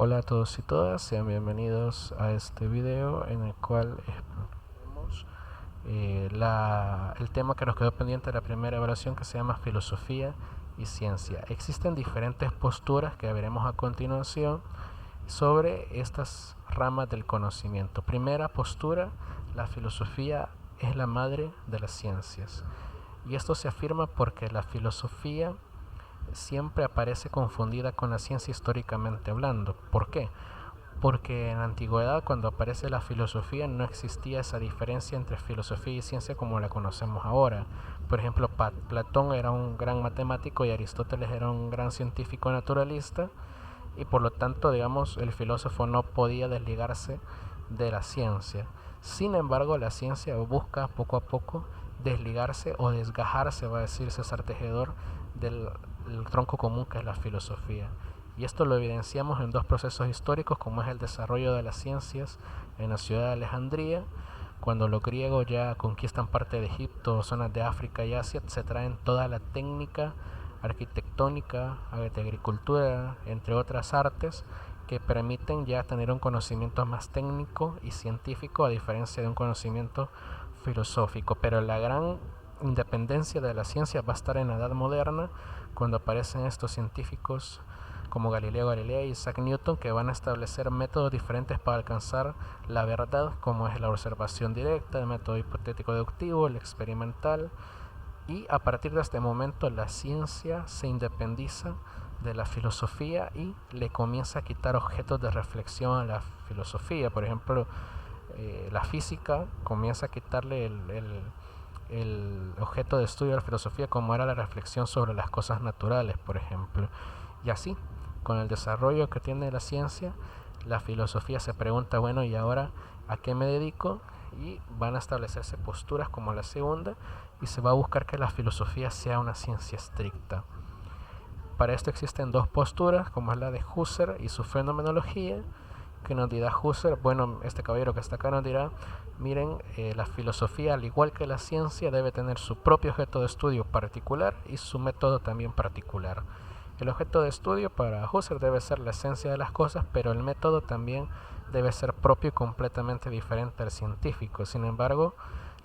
Hola a todos y todas, sean bienvenidos a este video en el cual exploraremos el tema que nos quedó pendiente de la primera evaluación, que se llama filosofía y ciencia. Existen diferentes posturas que veremos a continuación sobre estas ramas del conocimiento. Primera postura: la filosofía es la madre de las ciencias. Y esto se afirma porque la filosofía siempre aparece confundida con la ciencia históricamente hablando. ¿Por qué? Porque en la antigüedad, cuando aparece la filosofía, no existía esa diferencia entre filosofía y ciencia como la conocemos ahora. Por ejemplo, Platón era un gran matemático y Aristóteles era un gran científico naturalista, y por lo tanto, digamos, el filósofo no podía desligarse de la ciencia. Sin embargo, la ciencia busca poco a poco desligarse o desgajarse, va a decir César Tejedor, del tronco común que es la filosofía. Y esto lo evidenciamos en dos procesos históricos, como es el desarrollo de las ciencias en la ciudad de Alejandría, cuando los griegos ya conquistan parte de Egipto, zonas de África y Asia, se traen toda la técnica arquitectónica, de agricultura, entre otras artes, que permiten ya tener un conocimiento más técnico y científico, a diferencia de un conocimiento filosófico. Pero la gran independencia de la ciencia va a estar en la Edad Moderna, cuando aparecen estos científicos como Galileo Galilei y Isaac Newton, que van a establecer métodos diferentes para alcanzar la verdad, como es la observación directa, el método hipotético deductivo, el experimental. Y a partir de este momento la ciencia se independiza de la filosofía y le comienza a quitar objetos de reflexión a la filosofía. Por ejemplo, la física comienza a quitarle el objeto de estudio de la filosofía, como era la reflexión sobre las cosas naturales, por ejemplo. Y así, con el desarrollo que tiene la ciencia, la filosofía se pregunta, bueno, ¿y ahora a qué me dedico? Y van a establecerse posturas como la segunda, y se va a buscar que la filosofía sea una ciencia estricta. Para esto existen dos posturas, como es la de Husserl y su fenomenología, que nos dirá Husserl, bueno, este caballero que está acá nos dirá, miren, la filosofía, al igual que la ciencia, debe tener su propio objeto de estudio particular y su método también particular. El objeto de estudio para Husserl debe ser la esencia de las cosas, pero el método también debe ser propio y completamente diferente al científico. Sin embargo,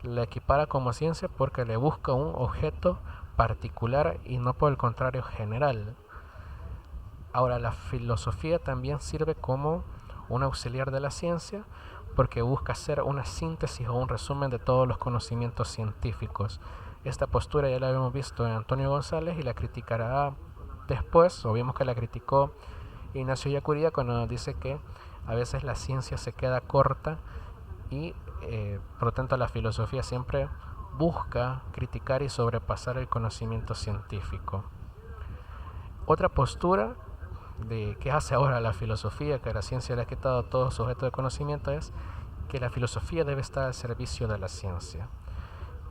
la equipara como ciencia porque le busca un objeto particular y no, por el contrario, general. Ahora, la filosofía también sirve como un auxiliar de la ciencia, porque busca hacer una síntesis o un resumen de todos los conocimientos científicos. Esta postura ya la habíamos visto en Antonio González y la criticará después, o vimos que la criticó Ignacio Yacuría, cuando nos dice que a veces la ciencia se queda corta y por lo tanto la filosofía siempre busca criticar y sobrepasar el conocimiento científico. Otra postura de qué hace ahora la filosofía, que la ciencia le ha quitado todo su objeto de conocimiento, es que la filosofía debe estar al servicio de la ciencia.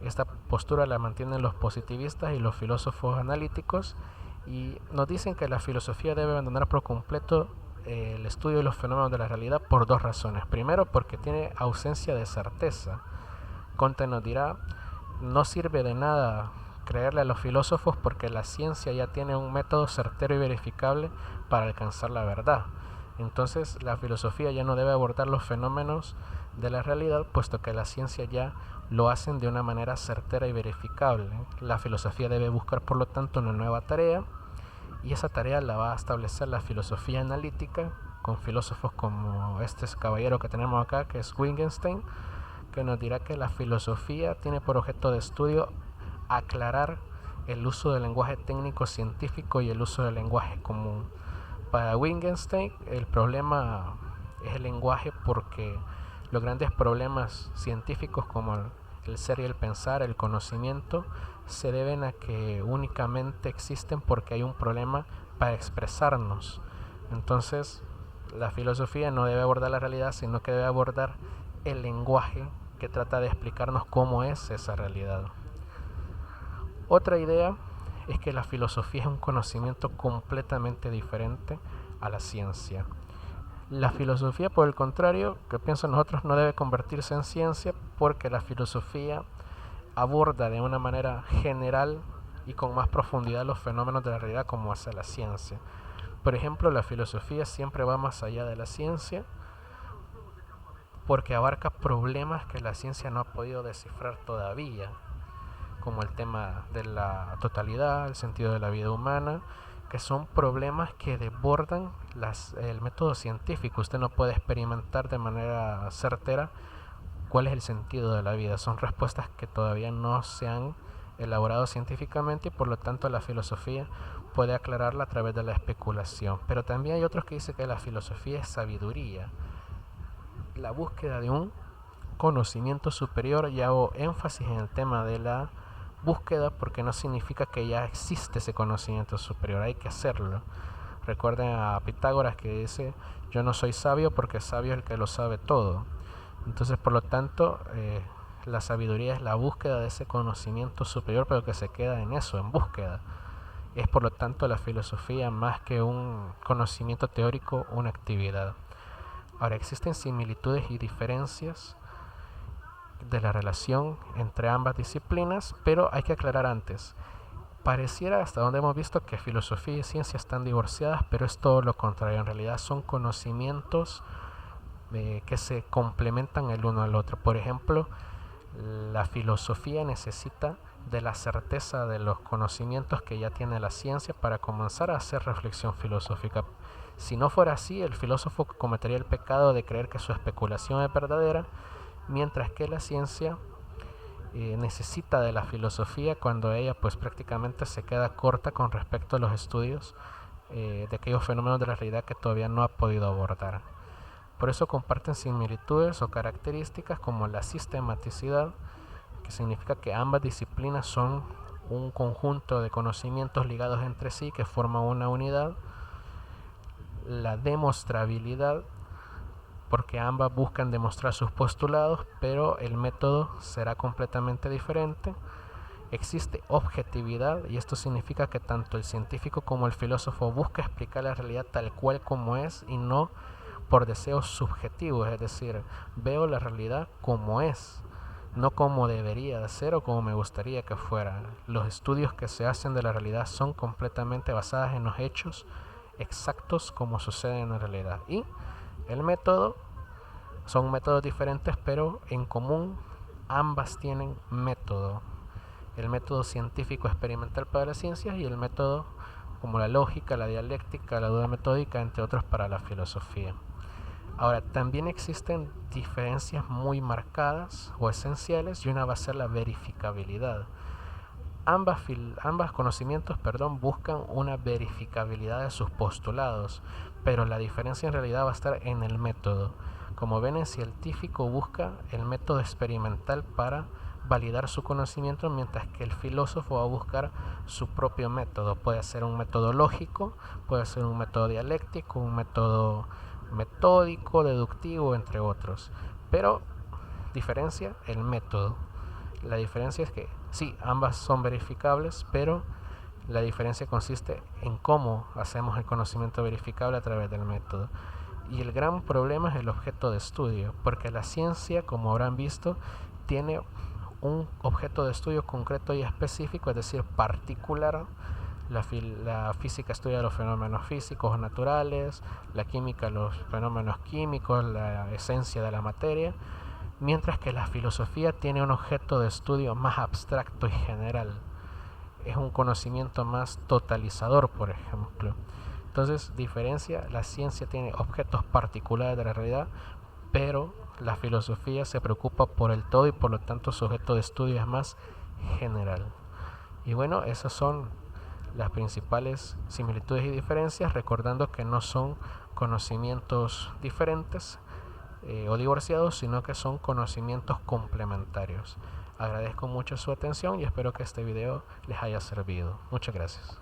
Esta postura la mantienen los positivistas y los filósofos analíticos, y nos dicen que la filosofía debe abandonar por completo el estudio de los fenómenos de la realidad por dos razones. Primero, porque tiene ausencia de certeza. Comte nos dirá, no sirve de nada creerle a los filósofos porque la ciencia ya tiene un método certero y verificable para alcanzar la verdad. Entonces la filosofía ya no debe abordar los fenómenos de la realidad, puesto que la ciencia ya lo hacen de una manera certera y verificable. La filosofía debe buscar, por lo tanto, una nueva tarea, y esa tarea la va a establecer la filosofía analítica, con filósofos como este caballero que tenemos acá, que es Wittgenstein, que nos dirá que la filosofía tiene por objeto de estudio aclarar el uso del lenguaje técnico científico y el uso del lenguaje común. Para Wittgenstein el problema es el lenguaje, porque los grandes problemas científicos como el ser y el pensar, el conocimiento, se deben a que únicamente existen porque hay un problema para expresarnos. Entonces la filosofía no debe abordar la realidad, sino que debe abordar el lenguaje que trata de explicarnos cómo es esa realidad. Otra idea es que la filosofía es un conocimiento completamente diferente a la ciencia. La filosofía, por el contrario, que pienso nosotros, no debe convertirse en ciencia, porque la filosofía aborda de una manera general y con más profundidad los fenómenos de la realidad como hace la ciencia. Por ejemplo, la filosofía siempre va más allá de la ciencia porque abarca problemas que la ciencia no ha podido descifrar todavía, como el tema de la totalidad, el sentido de la vida humana, que son problemas que desbordan el método científico. Usted no puede experimentar de manera certera cuál es el sentido de la vida. Son respuestas que todavía no se han elaborado científicamente y por lo tanto la filosofía puede aclararla a través de la especulación. Pero también hay otros que dicen que la filosofía es sabiduría, la búsqueda de un conocimiento superior. Y hago énfasis en el tema de la búsqueda porque no significa que ya existe ese conocimiento superior, hay que hacerlo. Recuerden a Pitágoras que dice: yo no soy sabio porque sabio es el que lo sabe todo. Entonces, por lo tanto, la sabiduría es la búsqueda de ese conocimiento superior, pero que se queda en eso, en búsqueda. Es por lo tanto la filosofía más que un conocimiento teórico, una actividad. Ahora, existen similitudes y diferencias de la relación entre ambas disciplinas, pero hay que aclarar antes. Pareciera, hasta donde hemos visto, que filosofía y ciencia están divorciadas, pero es todo lo contrario. En realidad son conocimientos que se complementan el uno al otro. Por ejemplo, la filosofía necesita de la certeza de los conocimientos que ya tiene la ciencia para comenzar a hacer reflexión filosófica. Si no fuera así, el filósofo cometería el pecado de creer que su especulación es verdadera, mientras que la ciencia necesita de la filosofía cuando ella pues prácticamente se queda corta con respecto a los estudios de aquellos fenómenos de la realidad que todavía no ha podido abordar. Por eso comparten similitudes o características como la sistematicidad, que significa que ambas disciplinas son un conjunto de conocimientos ligados entre sí que forman una unidad. La demostrabilidad, porque ambas buscan demostrar sus postulados, pero el método será completamente diferente. Existe objetividad, y esto significa que tanto el científico como el filósofo busca explicar la realidad tal cual como es y no por deseos subjetivos, es decir, veo la realidad como es, no como debería de ser o como me gustaría que fuera. Los estudios que se hacen de la realidad son completamente basados en los hechos exactos como suceden en la realidad. Y el método, son métodos diferentes, pero en común ambas tienen método. El método científico experimental para las ciencias y el método como la lógica, la dialéctica, la duda metódica, entre otros, para la filosofía. Ahora, también existen diferencias muy marcadas o esenciales, y una va a ser la verificabilidad. Ambos conocimientos buscan una verificabilidad de sus postulados, pero la diferencia en realidad va a estar en el método. Como ven, el científico busca el método experimental para validar su conocimiento, mientras que el filósofo va a buscar su propio método. Puede ser un método lógico, puede ser un método dialéctico, un método metódico, deductivo, entre otros. Pero diferencia el método. La diferencia es que sí, ambas son verificables, pero la diferencia consiste en cómo hacemos el conocimiento verificable a través del método. Y el gran problema es el objeto de estudio, porque la ciencia, como habrán visto, tiene un objeto de estudio concreto y específico, es decir, particular. La física estudia los fenómenos físicos naturales, la química los fenómenos químicos, la esencia de la materia, mientras que la filosofía tiene un objeto de estudio más abstracto y general. Es un conocimiento más totalizador, por ejemplo. Entonces, diferencia, la ciencia tiene objetos particulares de la realidad, pero la filosofía se preocupa por el todo y por lo tanto su objeto de estudio es más general. Y bueno, esas son las principales similitudes y diferencias, recordando que no son conocimientos diferentes o divorciados, sino que son conocimientos complementarios. Agradezco mucho su atención y espero que este video les haya servido. Muchas gracias.